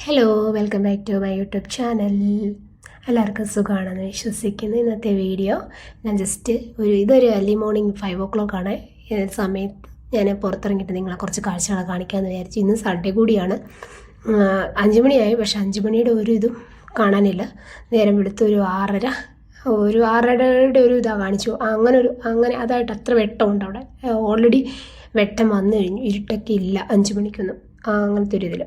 Hello, welcome back to my YouTube channel. എല്ലാവർക്കും സുഖമാണെന്ന് വിശ്വസിക്കുന്നു. ഇന്നത്തെ വീഡിയോ ഞാൻ ജസ്റ്റ് ഇതൊരു ഏർലി മോർണിംഗ് 5 o'clock സമയത്ത് ഞാൻ പുറത്തിറങ്ങിയിട്ട് നിങ്ങളെ കുറച്ച് കാഴ്ചകളെ കാണിക്കാമെന്ന് വിചാരിച്ചു. ഇന്ന് സൺഡേ കൂടിയാണ്. 5 മണിയായി, പക്ഷെ 5 മണിയുടെ ഒരു ഇതും കാണാനില്ല. നേരം വെളുത്ത് ഒരു 6:30 ഒരു ഇതാണ് കാണിച്ചു. അങ്ങനെ അതായിട്ട് അത്ര വെട്ടമുണ്ട് അവിടെ. ഓൾറെഡി വെട്ടം വന്നു കഴിഞ്ഞു, ഇരുട്ടൊക്കെ ഇല്ല 5 മണിക്കൊന്നും. അങ്ങനത്തെ ഒരു ഇതിൽ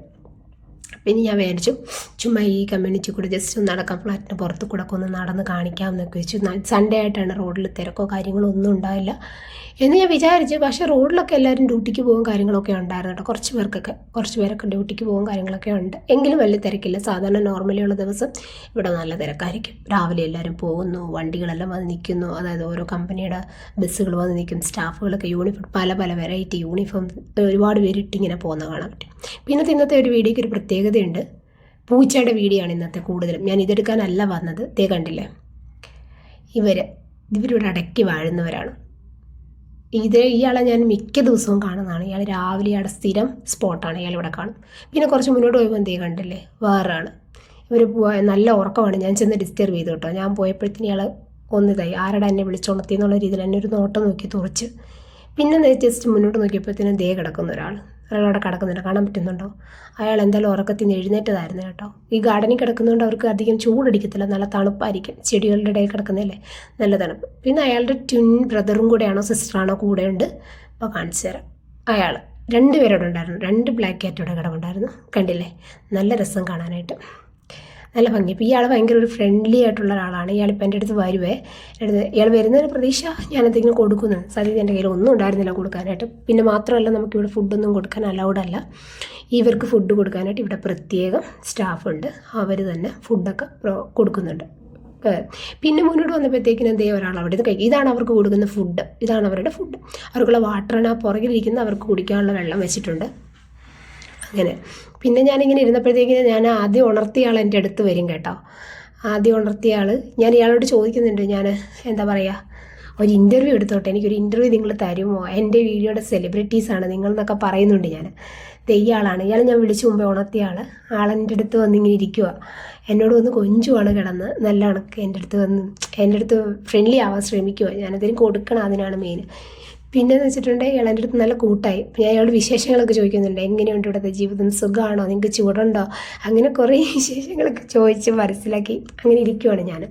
പിന്നെ ഞാൻ വിചാരിച്ചു ചുമ്മാ ഈ കമ്മ്യൂണിറ്റി കൂടെ ജസ്റ്റ് ഒന്ന് നടക്കാം, ഫ്ലാറ്റിന് പുറത്ത് കൂടെ ഒക്കെ ഒന്ന് നടന്ന് കാണിക്കാമെന്നൊക്കെ വെച്ചു. സൺഡേ ആയിട്ടാണ്, റോഡിൽ തിരക്കോ കാര്യങ്ങളോ ഒന്നും ഉണ്ടാവില്ല എന്ന് ഞാൻ വിചാരിച്ചു. പക്ഷേ റോഡിലൊക്കെ എല്ലാവരും ഡ്യൂട്ടിക്ക് പോകും കാര്യങ്ങളൊക്കെ ഉണ്ടായിരുന്നു കേട്ടോ. കുറച്ച് പേരൊക്കെ ഡ്യൂട്ടിക്ക് പോകും കാര്യങ്ങളൊക്കെ ഉണ്ട്. എങ്കിലും വലിയ തിരക്കില്ല. സാധാരണ നോർമലിയുള്ള ദിവസം ഇവിടെ നല്ല തിരക്കായിരിക്കും. രാവിലെ എല്ലാവരും പോകുന്നു, വണ്ടികളെല്ലാം വന്ന് നിൽക്കുന്നു. അതായത് ഓരോ കമ്പനിയുടെ ബസ്സുകൾ വന്ന് നിൽക്കും. സ്റ്റാഫുകളൊക്കെ യൂണിഫോം പല വെറൈറ്റി യൂണിഫോം ഒരുപാട് പേരിട്ടിങ്ങനെ പോകുന്ന കാണാൻ പറ്റും. പിന്നെ ഇന്നത്തെ ഒരു വീഡിയോയ്ക്ക് ഒരു പ്രത്യേകതയുണ്ട്. പൂച്ചയുടെ വീഡിയോ ആണ് ഇന്നത്തെ കൂടുതലും. ഞാൻ ഇതെടുക്കാനല്ല വന്നത്. കണ്ടില്ലേ, ഇവരിവിടെ അടക്കി വാഴുന്നവരാണ്. ഇയാളെ ഞാൻ മിക്ക ദിവസവും കാണുന്നതാണ്. ഇയാൾ രാവിലെ ഇയാളുടെ സ്ഥിരം സ്പോട്ടാണ്. ഇയാൾ ഇവിടെ കാണും. പിന്നെ കുറച്ച് മുന്നോട്ട് പോയപ്പോൾ കണ്ടില്ലേ, വേറൊരാൾ. ഇവർ നല്ല ഉറക്കമാണ്. ഞാൻ ചെന്ന് ഡിസ്റ്റർബ് ചെയ്തു കേട്ടോ. ഞാൻ പോയപ്പോഴത്തേന് ഇയാൾ ഒന്നിതായി, ആരുടെ എന്നെ വിളിച്ചുണർത്തി എന്നുള്ള രീതിയിൽ എന്നെ ഒരു നോട്ടം നോക്കി തുറച്ച്. പിന്നെ ജസ്റ്റ് മുന്നോട്ട് നോക്കിയപ്പോഴത്തേനും കിടക്കുന്ന ഒരാളവിടെ കിടക്കുന്നുണ്ട്. കാണാൻ പറ്റുന്നുണ്ടോ? അയാൾ എന്തായാലും ഉറക്കത്തിൽ നിന്ന് എഴുന്നേറ്റതായിരുന്നു കേട്ടോ. ഈ ഗാർഡനിൽ കിടക്കുന്നതുകൊണ്ട് അവർക്ക് അധികം ചൂടടിക്കത്തില്ല, നല്ല തണുപ്പായിരിക്കും. ചെടികളുടെ ഇടയിൽ കിടക്കുന്നതല്ലേ, നല്ല തണുപ്പ്. പിന്നെ അയാളുടെ ട്വിൻ ബ്രദറും കൂടെയാണോ സിസ്റ്ററാണോ കൂടെ ഉണ്ട്. അപ്പോൾ കാണിച്ചു തരാം. അയാൾ 2 പേരോടെ ഉണ്ടായിരുന്നു. 2 ബ്ലാക്ക് ക്യാറ്റോടെ കിടവുണ്ടായിരുന്നു. കണ്ടില്ലേ, നല്ല രസം കാണാനായിട്ട്, നല്ല ഭംഗി. ഇപ്പോൾ ഇയാൾ ഭയങ്കര ഒരു ഫ്രണ്ട്ലി ആയിട്ടുള്ള ഒരാളാണ്. ഇയാളിപ്പോൾ എൻ്റെ അടുത്ത് ഇയാൾ വരുന്നൊരു പ്രതീക്ഷ ഞാൻ എന്തെങ്കിലും കൊടുക്കുന്നു. സത്യത്തിൽ എൻ്റെ കയ്യിൽ ഒന്നും ഉണ്ടായിരുന്നില്ല കൊടുക്കാനായിട്ട്. പിന്നെ മാത്രമല്ല, നമുക്കിവിടെ ഫുഡൊന്നും കൊടുക്കാൻ അലൗഡ് അല്ല. ഇവർക്ക് ഫുഡ് കൊടുക്കാനായിട്ട് ഇവിടെ പ്രത്യേകം സ്റ്റാഫുണ്ട്. അവർ തന്നെ ഫുഡൊക്കെ കൊടുക്കുന്നുണ്ട്. പിന്നെ മുന്നോട്ട് വന്നപ്പോഴത്തേക്കിനും ഒരാൾ അവിടെ നിന്ന് കഴിക്കും. ഇതാണ് അവർക്ക് കൊടുക്കുന്ന ഫുഡ്. ഇതാണ് അവരുടെ ഫുഡ്. അവർക്കുള്ള വാട്ടറാണ് ആ പുറകിലിരിക്കുന്ന. അവർക്ക് കുടിക്കാനുള്ള വെള്ളം വെച്ചിട്ടുണ്ട്. അങ്ങനെ പിന്നെ ഞാനിങ്ങനെ ഇരുന്നപ്പോഴത്തേക്കിന് ഞാൻ ആദ്യം ഉണർത്തിയ ആൾ എൻ്റെ അടുത്ത് വരും കേട്ടോ. ആദ്യം ഉണർത്തിയ ആൾ, ഞാൻ ഇയാളോട് ചോദിക്കുന്നുണ്ട്, ഞാൻ എന്താ പറയുക, ഒരു ഇൻ്റർവ്യൂ എടുത്തോട്ടെ, എനിക്കൊരു ഇൻ്റർവ്യൂ നിങ്ങൾ തരുമോ, എൻ്റെ വീഡിയോയുടെ സെലിബ്രിറ്റീസാണ് നിങ്ങൾ എന്നൊക്കെ പറയുന്നുണ്ട്. ഞാൻ ഇയാളാണ്. ഇയാൾ ഞാൻ വിളിച്ച് മുമ്പേ ഉണർത്തിയ ആളെൻ്റെ അടുത്ത് വന്നിങ്ങനെ ഇരിക്കുക. എന്നോട് വന്ന് കൊഞ്ചുവാണ് കിടന്ന്. നല്ല കണക്ക് എൻ്റെ അടുത്ത് ഫ്രണ്ട്ലി ആവാൻ ശ്രമിക്കുക. ഞാനതിന് കൊടുക്കണം, അതിനാണ് മെയിൻ. പിന്നെയെന്ന് വെച്ചിട്ടുണ്ടെങ്കിൽ ഇയാൾ എൻ്റെ അടുത്ത് നല്ല കൂട്ടായി. ഞാൻ അയാളോട് വിശേഷങ്ങളൊക്കെ ചോദിക്കുന്നുണ്ട്. എങ്ങനെയുണ്ട് ഇവിടുത്തെ ജീവിതം, സുഖമാണോ, നിങ്ങൾക്ക് ചൂടുണ്ടോ, അങ്ങനെ കുറേ വിശേഷങ്ങളൊക്കെ ചോദിച്ച് മനസ്സിലാക്കി അങ്ങനെ ഇരിക്കുവാണ് ഞാൻ.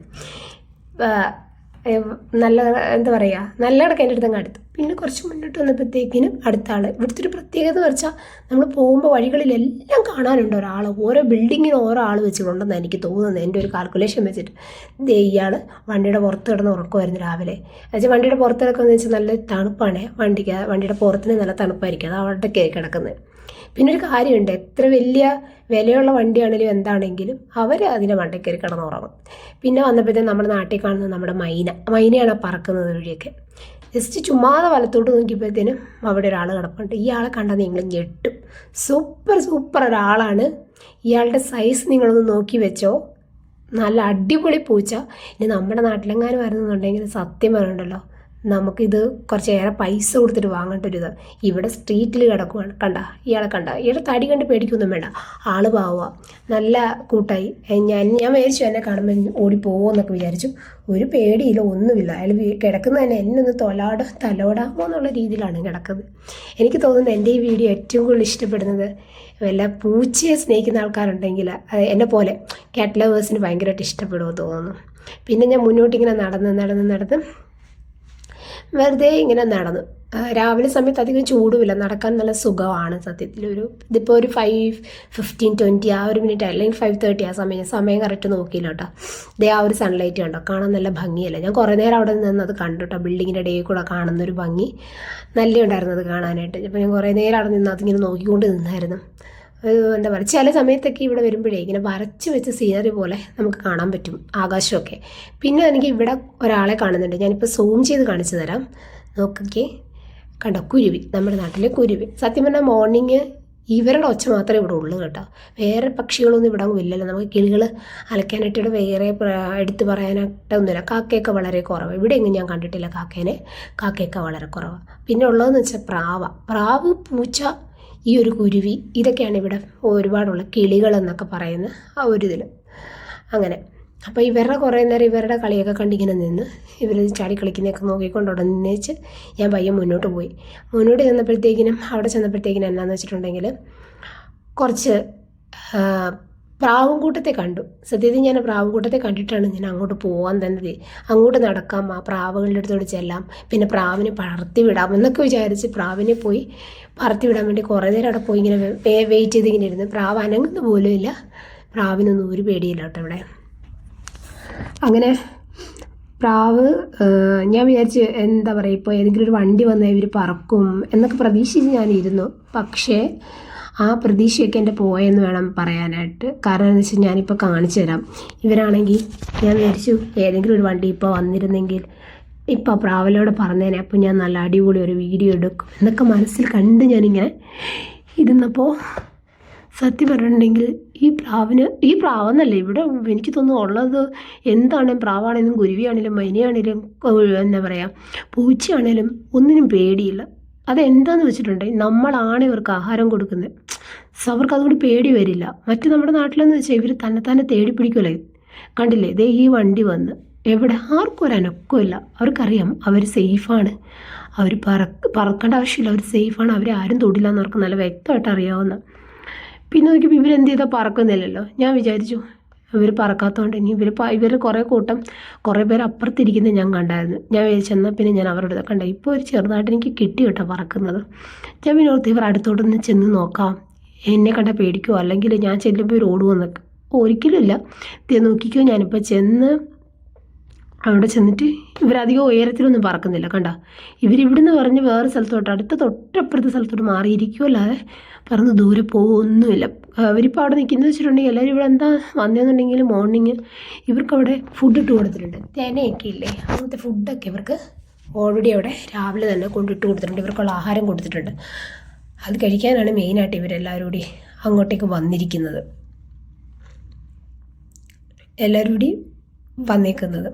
നല്ല എന്താ പറയുക, നല്ല കണക്ക് എൻ്റെ അടുത്ത് അടുത്തു. പിന്നെ കുറച്ച് മുന്നോട്ട് വന്നപ്പോഴത്തേക്കിനും അടുത്ത ആൾ. ഇവിടുത്തെ ഒരു പ്രത്യേകത എന്ന് വെച്ചാൽ, നമ്മൾ പോകുമ്പോൾ വഴികളിലെല്ലാം കാണാനുണ്ട് ഒരാൾ. ഓരോ ബിൽഡിങ്ങിനും ഓരോ ആൾ വെച്ചിട്ടുണ്ടെന്ന് എനിക്ക് തോന്നുന്നത്, എൻ്റെ ഒരു കാൽക്കുലേഷൻ വെച്ചിട്ട്. ഇയാൾ വണ്ടിയുടെ പുറത്ത് കിടന്ന് ഉറക്കമായിരുന്നു രാവിലെ. എന്നുവെച്ചാൽ വണ്ടിയുടെ പുറത്ത് കിടക്കുന്നത് വെച്ചാൽ നല്ല തണുപ്പാണ്. വണ്ടിയുടെ പുറത്തിന് നല്ല തണുപ്പായിരിക്കും. അത് അവിടേക്ക് കിടക്കുന്നത്. പിന്നെ ഒരു കാര്യമുണ്ട്, എത്ര വലിയ വിലയുള്ള വണ്ടിയാണെങ്കിലും എന്താണെങ്കിലും അവർ അതിൻ്റെ മണ്ടയ്ക്ക് കയറി കിടന്നുറങ്ങും. പിന്നെ വന്നപ്പോഴത്തേക്കും നമ്മുടെ നാട്ടിൽ കാണുന്നത് നമ്മുടെ മൈനയാണ് പറക്കുന്നത് വഴിയൊക്കെ. ജസ്റ്റ് ചുമ്മാതെ വലത്തോട്ട് നോക്കിയപ്പോഴത്തേനും അവിടെ ഒരാൾ കിടപ്പുണ്ട്. ഈ ആളെ കണ്ടാൽ നിങ്ങൾ ഞെട്ടും. സൂപ്പർ ഒരാളാണ്. ഇയാളുടെ സൈസ് നിങ്ങളൊന്ന് നോക്കി വെച്ചോ. നല്ല അടിപൊളി പൂച്ച. ഇനി നമ്മുടെ നാട്ടിലെങ്ങാനും വരുന്നുണ്ടെങ്കിൽ സത്യം പറയുന്നുണ്ടല്ലോ, നമുക്കിത് കുറച്ചേറെ പൈസ കൊടുത്തിട്ട് വാങ്ങേണ്ട ഒരു ഇത്. ഇവിടെ സ്ട്രീറ്റിൽ കിടക്കുവാണ്. ഇയാളെ തടി കണ്ട് പേടിക്കൊന്നും വേണ്ട. ആൾ പാവുക, നല്ല കൂട്ടായി. ഞാൻ വിചാരിച്ചു എന്നെ കാണുമ്പോൾ ഓടിപ്പോകുമെന്നൊക്കെ വിചാരിച്ചു. ഒരു പേടിയില്ല, ഒന്നുമില്ല. അയാൾ കിടക്കുന്നത് തന്നെ എന്നെ ഒന്ന് തലോടാമോ എന്നുള്ള രീതിയിലാണ് കിടക്കുന്നത്. എനിക്ക് തോന്നുന്നത് എൻ്റെ ഈ വീഡിയോ ഏറ്റവും കൂടുതൽ ഇഷ്ടപ്പെടുന്നത് വല്ല പൂച്ചയെ സ്നേഹിക്കുന്ന ആൾക്കാരുണ്ടെങ്കിൽ, എന്നെ പോലെ കാറ്റ് ലവേഴ്സിന് ഭയങ്കരമായിട്ട് ഇഷ്ടപ്പെടുമെന്ന് തോന്നുന്നു. പിന്നെ ഞാൻ മുന്നോട്ടിങ്ങനെ നടന്ന് വെറുതെ ഇങ്ങനെ നടന്നു. രാവിലെ സമയത്ത് അധികം ചൂടുമില്ല, നടക്കാൻ നല്ല സുഖമാണ് സത്യത്തിൽ. ഇതിപ്പോൾ ഒരു 5:15-20 ആ ഒരു മിനിറ്റ്, അല്ലെങ്കിൽ 5:30 ആ സമയം കറക്റ്റ് നോക്കിയില്ല കേട്ടോ. ആ ഒരു സൺലൈറ്റ് കണ്ടോ, കാണാൻ നല്ല ഭംഗിയല്ല. ഞാൻ കുറേ നേരം അവിടെ നിന്ന് അത് കണ്ടു കേട്ടോ. ബിൽഡിങ്ങിൻ്റെ ഇടയിൽ കൂടെ കാണുന്നൊരു ഭംഗി നല്ല ഉണ്ടായിരുന്നത് കാണാനായിട്ട്. അപ്പോൾ ഞാൻ കുറേ നേരം അവിടെ നിന്ന് അതിങ്ങനെ നോക്കിക്കൊണ്ട് നിന്നായിരുന്നു. എന്താ പറയുക, ചില സമയത്തൊക്കെ ഇവിടെ വരുമ്പോഴേ ഇങ്ങനെ വരച്ച് വെച്ച സീനറി പോലെ നമുക്ക് കാണാൻ പറ്റും ആകാശമൊക്കെ. പിന്നെ എനിക്ക് ഇവിടെ ഒരാളെ കാണുന്നുണ്ട്. ഞാനിപ്പോൾ സൂം ചെയ്ത് കാണിച്ചു തരാം. നോക്കിക്കേ, കണ്ടോ, കുരുവി, നമ്മുടെ നാട്ടിലെ കുരുവി. സത്യം പറഞ്ഞാൽ മോർണിംഗ് ഇവരുടെ ഒച്ച മാത്രമേ ഇവിടെ ഉള്ളൂ കേട്ടോ. വേറെ പക്ഷികളൊന്നും ഇവിടെ ഇല്ലല്ലോ. നമുക്ക് കിളികൾ അലക്കാനായിട്ട് വേറെ എടുത്ത് പറയാനായിട്ടൊന്നുമില്ല. കാക്കയൊക്കെ വളരെ കുറവ്. ഇവിടെ എങ്ങും ഞാൻ കണ്ടിട്ടില്ല കാക്കയൊക്കെ വളരെ കുറവാണ്. പിന്നെ ഉള്ളതെന്ന് വെച്ചാൽ പ്രാവ്, പൂച്ച, ഈ ഒരു കുരുവി, ഇതൊക്കെയാണ് ഇവിടെ ഒരുപാടുള്ള കിളികളെന്നൊക്കെ പറയുന്ന ആ ഒരു ഇതിൽ. അങ്ങനെ അപ്പോൾ ഇവരുടെ കുറേ നേരം ഇവരുടെ കളിയൊക്കെ കണ്ടിങ്ങനെ നിന്ന് ഇവർ ചാടി കളിക്കുന്നതൊക്കെ നോക്കിക്കൊണ്ട് അവിടെ നിന്നേച്ച് ഞാൻ പയ്യെ മുന്നോട്ട് പോയി. മുന്നോട്ട് ചെന്നപ്പോഴത്തേക്കിനും അവിടെ ചെന്നപ്പോഴത്തേക്കിനും എന്നാന്ന് വെച്ചിട്ടുണ്ടെങ്കിൽ കുറച്ച് പ്രാവുംകൂട്ടത്തെ കണ്ടു. സത്യത്തിൽ ഞാൻ പ്രാവുംകൂട്ടത്തെ കണ്ടിട്ടാണ് ഞാൻ അങ്ങോട്ട് പോകാൻ തന്നെ. അങ്ങോട്ട് നടക്കാം, ആ പ്രാവുകളുടെ അടുത്തോട് ചെല്ലാം, പിന്നെ പ്രാവിനെ പറത്തി വിടാം എന്നൊക്കെ വിചാരിച്ച് പ്രാവിനെ പോയി പറത്തി വിടാൻ വേണ്ടി കുറേ നേരം അവിടെ പോയി ഇങ്ങനെ വെയിറ്റ് ചെയ്തിങ്ങനെ ഇരുന്ന്. പ്രാവ് അനങ്ങുന്ന പോലും ഇല്ല. പ്രാവിനൊന്നും ഒരു പേടിയില്ല കേട്ടോ ഇവിടെ. അങ്ങനെ പ്രാവ് ഞാൻ വിചാരിച്ച് എന്താ പറയുക, ഇപ്പോൾ ഏതെങ്കിലും ഒരു വണ്ടി വന്നാൽ ഇവർ പറക്കും എന്നൊക്കെ പ്രതീക്ഷിച്ച് ഞാനിരുന്നു. പക്ഷേ ആ പ്രതീക്ഷയൊക്കെ എൻ്റെ പോയെന്ന് വേണം പറയാനായിട്ട്. കാരണം എന്ന് വെച്ചാൽ ഞാനിപ്പോൾ കാണിച്ചു തരാം. ഇവരാണെങ്കിൽ ഞാൻ വിചാരിച്ചു ഏതെങ്കിലും ഒരു വണ്ടി ഇപ്പോൾ വന്നിരുന്നെങ്കിൽ ഇപ്പോൾ പ്രാവലോട് പറഞ്ഞേനെ, അപ്പോൾ ഞാൻ നല്ല അടിപൊളി ഒരു വീഡിയോ എടുക്കും എന്നൊക്കെ മനസ്സിൽ കണ്ട് ഞാനിങ്ങനെ ഇരുന്നപ്പോൾ സത്യം പറഞ്ഞിട്ടുണ്ടെങ്കിൽ ഈ പ്രാവെന്നല്ലേ ഇവിടെ എനിക്ക് തോന്നുന്നു ഉള്ളത്. എന്താണെങ്കിലും പ്രാവാണെങ്കിലും കുരുവിയാണെങ്കിലും മൈനയാണെങ്കിലും എന്താ പറയുക പൂച്ചയാണെങ്കിലും ഒന്നിനും പേടിയില്ല. അതെന്താണെന്ന് വെച്ചിട്ടുണ്ടെങ്കിൽ നമ്മളാണ് ഇവർക്ക് ആഹാരം കൊടുക്കുന്നത്. അവർക്ക് അതുകൊണ്ട് പേടി വരില്ല. മറ്റു നമ്മുടെ നാട്ടിലെന്ന് വെച്ചാൽ ഇവർ തന്നെ തേടി പിടിക്കുമല്ലേ. കണ്ടില്ലേ, ഇതേ ഈ വണ്ടി വന്ന് എവിടെ ആർക്കും ഒരു അനക്കമില്ല. അവർക്കറിയാം അവർ സേഫാണ്, അവർ പറക്കേണ്ട ആവശ്യമില്ല, അവർ സേഫാണ്, അവർ ആരും തൊടില്ല എന്നവർക്ക് നല്ല വ്യക്തമായിട്ട് അറിയാവുന്ന. പിന്നെ നോക്കിയപ്പോൾ ഇവരെന്ത് ചെയ്താൽ പറക്കുന്നില്ലല്ലോ. ഞാൻ വിചാരിച്ചു ഇവർ പറക്കാത്തതുകൊണ്ട് ഇനി ഇവർ കുറേ പേര് അപ്പുറത്തിരിക്കുന്നത് ഞാൻ കണ്ടായിരുന്നു. ഞാൻ വിചാരിച്ചെന്നാൽ പിന്നെ ഞാൻ അവരുടെ കണ്ട ഇപ്പോൾ ഒരു ചെറുതായിട്ട് എനിക്ക് കിട്ടി കേട്ടോ പറക്കുന്നത്. ഞാൻ പിന്നെ ഓർത്ത് ഇവർ അടുത്തോട്ടൊന്ന് ചെന്ന് നോക്കാം, എന്നെ കണ്ട പേടിക്കുമോ, അല്ലെങ്കിൽ ഞാൻ ചെല്ലുമ്പോൾ ഇവർ ഓടുമെന്നൊക്കെ. ഒരിക്കലും ഇല്ല. നോക്കിക്കോ, ഞാനിപ്പോൾ അവിടെ ചെന്നിട്ട് ഇവരധികം ഉയരത്തിലൊന്നും പറക്കുന്നില്ല. കണ്ട ഇവരിവിടുന്ന് പറഞ്ഞ് വേറെ സ്ഥലത്തോട്ട് തൊട്ടപ്പുറത്തെ സ്ഥലത്തോട്ട് മാറിയിരിക്കുമല്ലാതെ പറന്ന് ദൂരെ പോകുമൊന്നുമില്ല. അവരിപ്പോൾ അവിടെ നിൽക്കുന്നത് വെച്ചിട്ടുണ്ടെങ്കിൽ എല്ലാവരും ഇവിടെ എന്താ വന്നതെന്നുണ്ടെങ്കിൽ മോർണിംഗ് ഇവർക്കവിടെ ഫുഡ് ഇട്ട് കൊടുത്തിട്ടുണ്ട്. തേനയൊക്കെ ഇല്ലേ, അങ്ങനത്തെ ഫുഡൊക്കെ ഇവർക്ക് ഓൾറെഡി അവിടെ രാവിലെ തന്നെ കൊണ്ടിട്ട് കൊടുത്തിട്ടുണ്ട്. ഇവർക്കുള്ള ആഹാരം കൊടുത്തിട്ടുണ്ട്. അത് കഴിക്കാനാണ് മെയിനായിട്ട് ഇവരെല്ലാവരും കൂടി അങ്ങോട്ടേക്ക് വന്നിരിക്കുന്നത്, എല്ലാവരും കൂടി വന്നേക്കുന്നത്.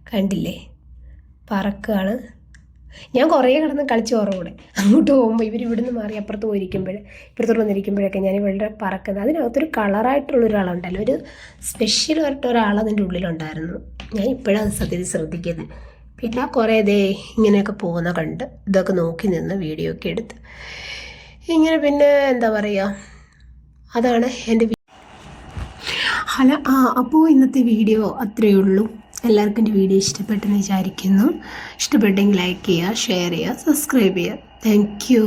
കണ്ടില്ലേ, പറക്കുകയാണ്. ഞാൻ കുറേ കിടന്ന് കളിച്ച് ഓർമ്മൂടെ അങ്ങോട്ട് പോകുമ്പോൾ ഇവരിവിടുന്ന് മാറി അപ്പുറത്ത് ഇപ്പുറത്തോട്ട് വന്നിരിക്കുമ്പോഴൊക്കെ ഞാൻ ഇവളുടെ പറക്കുന്നത്. അതിനകത്തൊരു കളറായിട്ടുള്ളൊരാളുണ്ടല്ലോ, ഒരു സ്പെഷ്യലായിട്ട് ഒരാൾ അതിൻ്റെ ഉള്ളിലുണ്ടായിരുന്നു. ഞാൻ ഇപ്പോഴാണ് സത്യത്തിൽ ശ്രദ്ധിക്കുന്നത്. പിന്നെ കുറേ ഇങ്ങനെയൊക്കെ പോകുന്ന കണ്ട് ഇതൊക്കെ നോക്കി നിന്ന് വീഡിയോ ഒക്കെ എടുത്ത് ഇങ്ങനെ. പിന്നെ എന്താ പറയുക, അതാണ് എൻ്റെ അപ്പോൾ ഇന്നത്തെ വീഡിയോ അത്രയേ ഉള്ളൂ. എല്ലാവർക്കും എൻ്റെ വീഡിയോ ഇഷ്ടപ്പെട്ടെന്ന് വിചാരിക്കുന്നു. ഇഷ്ടപ്പെട്ടെങ്കിൽ ലൈക്ക് ചെയ്യുക, ഷെയർ ചെയ്യുക, സബ്സ്ക്രൈബ് ചെയ്യുക. Thank you.